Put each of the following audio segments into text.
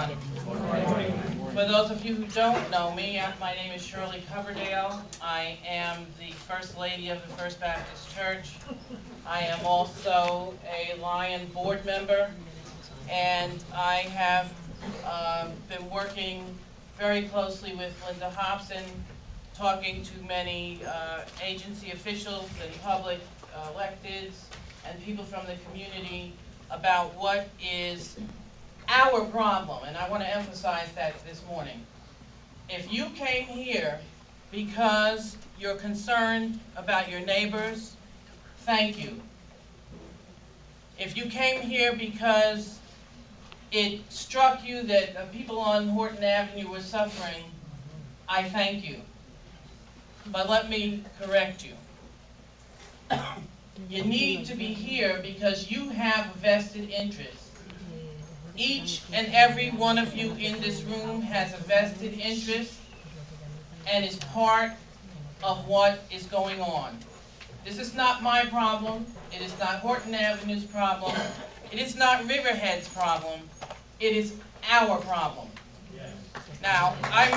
everyone. For those of you who don't know me, my name is Shirley Coverdale. I am the First Lady of the First Baptist Church. I am also a Lion board member, and I have been working very closely with Linda Hobson, talking to many agency officials and public electeds and people from the community about what is our problem, and I want to emphasize that this morning. If you came here because you're concerned about your neighbors, thank you. If you came here because it struck you that people on Horton Avenue were suffering, I thank you. But let me correct you. You need to be here because you have a vested interest. Each and every one of you in this room has a vested interest and is part of what is going on. This is not my problem. It is not Horton Avenue's problem. It is not Riverhead's problem. It is our problem. Now, I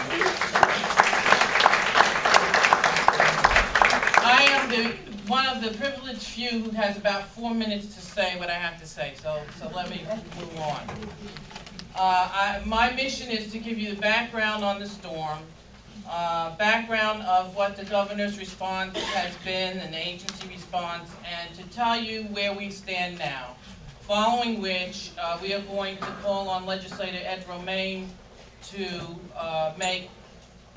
am one of the privileged few who has about 4 minutes to say what I have to say, so let me move on. My mission is to give you the background on the storm, background of what the governor's response has been, and the agency response, and to tell you where we stand now. Following which, we are going to call on Legislator Ed Romaine to make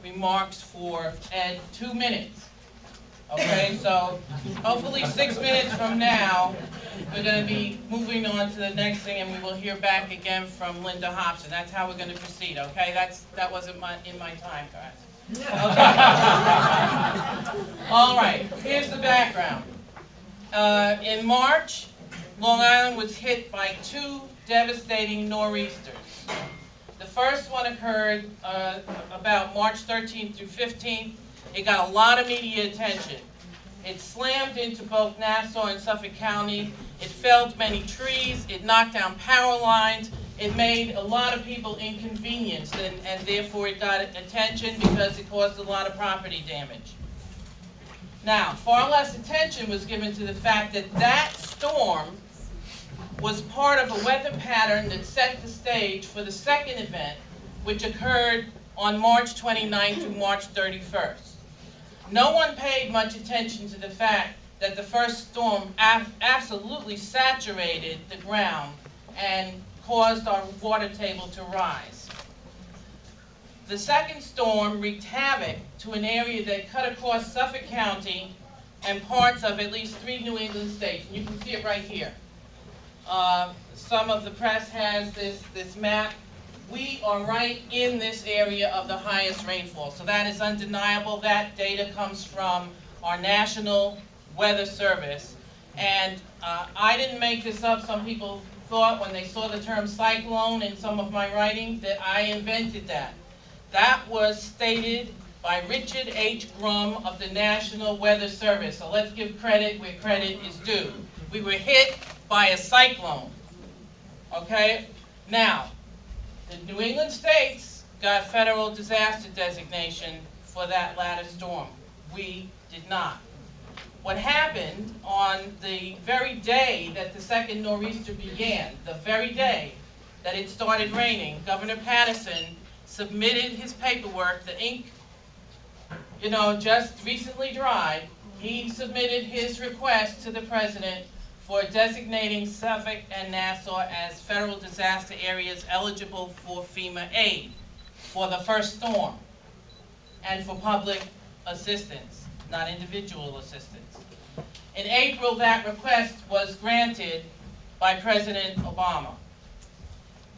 remarks for Ed 2 minutes. Okay, so hopefully 6 minutes from now, we're going to be moving on to the next thing, and we will hear back again from Linda Hobson. That's how we're going to proceed. Okay, that wasn't in my time, guys. Okay. All right. Here's the background. In March, Long Island was hit by 2 devastating nor'easters. The first one occurred about March 13th through 15th. It got a lot of media attention. It slammed into both Nassau and Suffolk County. It felled many trees. It knocked down power lines. It made a lot of people inconvenienced, and therefore it got attention because it caused a lot of property damage. Now, far less attention was given to the fact that that storm was part of a weather pattern that set the stage for the second event, which occurred on March 29th through March 31st. No one paid much attention to the fact that the first storm absolutely saturated the ground and caused our water table to rise. The second storm wreaked havoc to an area that cut across Suffolk County and parts of at least 3 New England states. And you can see it right here. Some of the press has this map. We are right in this area of the highest rainfall, so that is undeniable. That data comes from our National Weather Service, and I didn't make this up. Some people thought when they saw the term cyclone in some of my writing that I invented that. That was stated by Richard H. Grum of the National Weather Service, so let's give credit where credit is due. We were hit by a cyclone, okay? Now, the New England states got federal disaster designation for that latter storm. We did not. What happened on the very day that the second nor'easter began, the very day that it started raining, Governor Patterson submitted his paperwork. The ink, just recently dried. He submitted his request to the president for designating Suffolk and Nassau as federal disaster areas eligible for FEMA aid for the first storm and for public assistance, not individual assistance. In April, that request was granted by President Obama.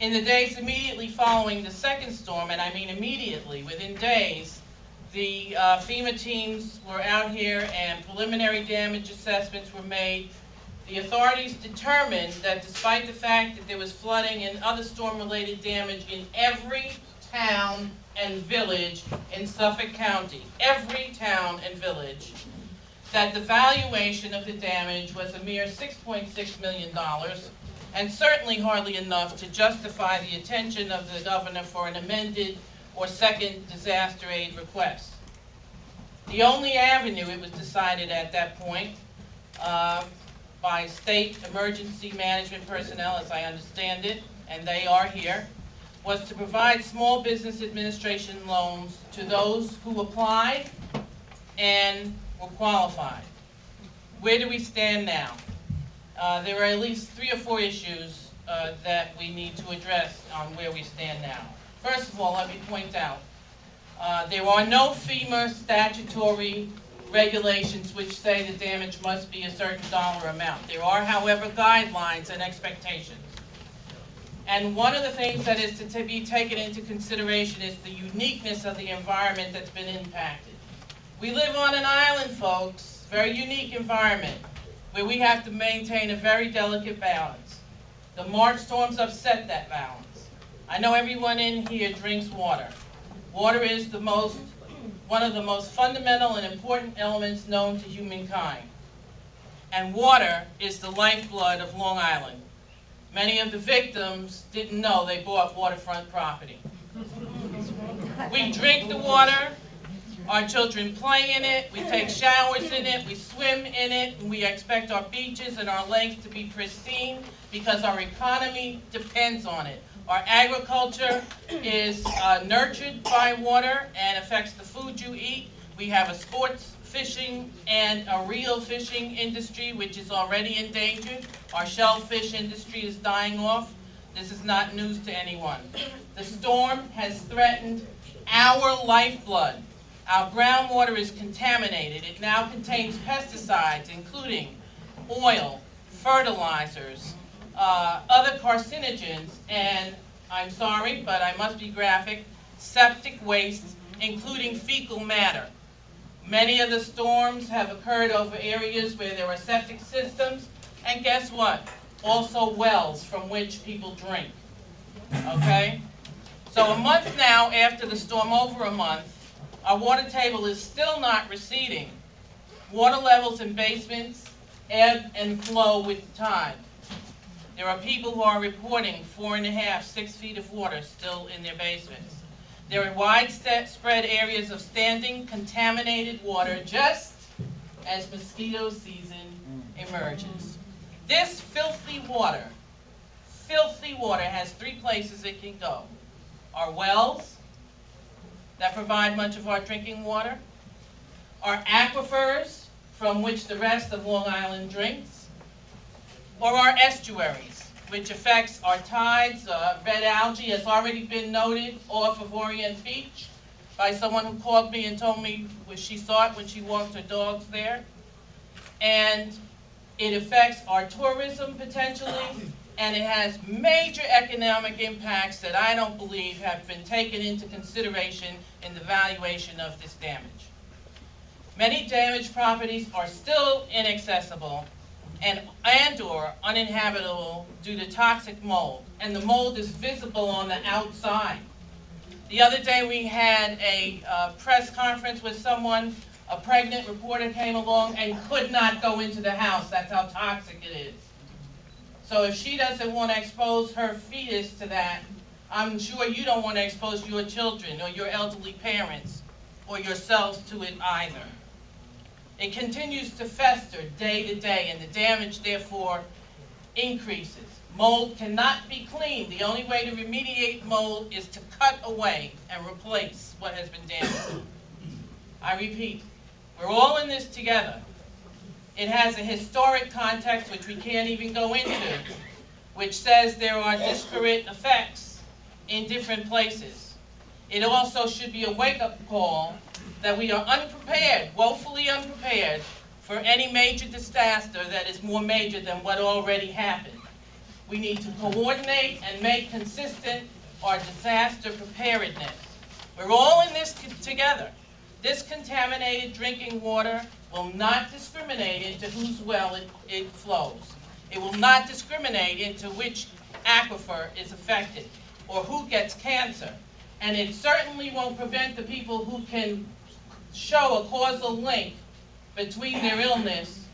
In the days immediately following the second storm, and I mean immediately, within days, the FEMA teams were out here and preliminary damage assessments were made. The authorities determined that despite the fact that there was flooding and other storm-related damage in every town and village in Suffolk County, every town and village, that the valuation of the damage was a mere $6.6 million, and certainly hardly enough to justify the attention of the governor for an amended or second disaster aid request. The only avenue, it was decided at that point, by state emergency management personnel, as I understand it, and they are here, was to provide small business administration loans to those who applied and were qualified. Where do we stand now? There are at least 3 or 4 issues that we need to address on where we stand now. First of all, let me point out, there are no FEMA statutory regulations which say the damage must be a certain dollar amount. There are, however, guidelines and expectations. And one of the things that is to be taken into consideration is the uniqueness of the environment that's been impacted. We live on an island, folks, very unique environment, where we have to maintain a very delicate balance. The March storms upset that balance. I know everyone in here drinks water. Water is one of the most fundamental and important elements known to humankind. And water is the lifeblood of Long Island. Many of the victims didn't know they bought waterfront property. We drink the water, our children play in it, we take showers in it, we swim in it, and we expect our beaches and our lakes to be pristine because our economy depends on it. Our agriculture is nurtured by water and affects the food you eat. We have a sports fishing and a reel fishing industry which is already endangered. Our shellfish industry is dying off. This is not news to anyone. The storm has threatened our lifeblood. Our groundwater is contaminated. It now contains pesticides, including oil, fertilizers, other carcinogens, and I'm sorry, but I must be graphic, septic waste, including fecal matter. Many of the storms have occurred over areas where there are septic systems, and guess what? Also wells from which people drink. Okay? So a month now after the storm, over a month, our water table is still not receding. Water levels in basements ebb and flow with time. There are people who are reporting 4.5, 6 feet of water still in their basements. There are widespread areas of standing contaminated water just as mosquito season emerges. This filthy water has 3 places it can go. Our wells that provide much of our drinking water, our aquifers from which the rest of Long Island drinks, or our estuaries, which affects our tides. Red algae has already been noted off of Orient Beach by someone who called me and told me she saw it when she walked her dogs there. And it affects our tourism potentially, and it has major economic impacts that I don't believe have been taken into consideration in the valuation of this damage. Many damaged properties are still inaccessible and or uninhabitable due to toxic mold, and the mold is visible on the outside. The other day we had a press conference with someone. A pregnant reporter came along and could not go into the house. That's how toxic it is. So if she doesn't want to expose her fetus to that, I'm sure you don't want to expose your children or your elderly parents or yourselves to it either. It continues to fester day to day, and the damage, therefore, increases. Mold cannot be cleaned. The only way to remediate mold is to cut away and replace what has been damaged. I repeat, we're all in this together. It has a historic context which we can't even go into, which says there are disparate effects in different places. It also should be a wake-up call that we are unprepared, woefully unprepared, for any major disaster that is more major than what already happened. We need to coordinate and make consistent our disaster preparedness. We're all in this together. This contaminated drinking water will not discriminate into whose well it flows. It will not discriminate into which aquifer is affected or who gets cancer. And it certainly won't prevent the people who can show a causal link between their illness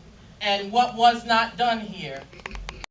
and what was not done here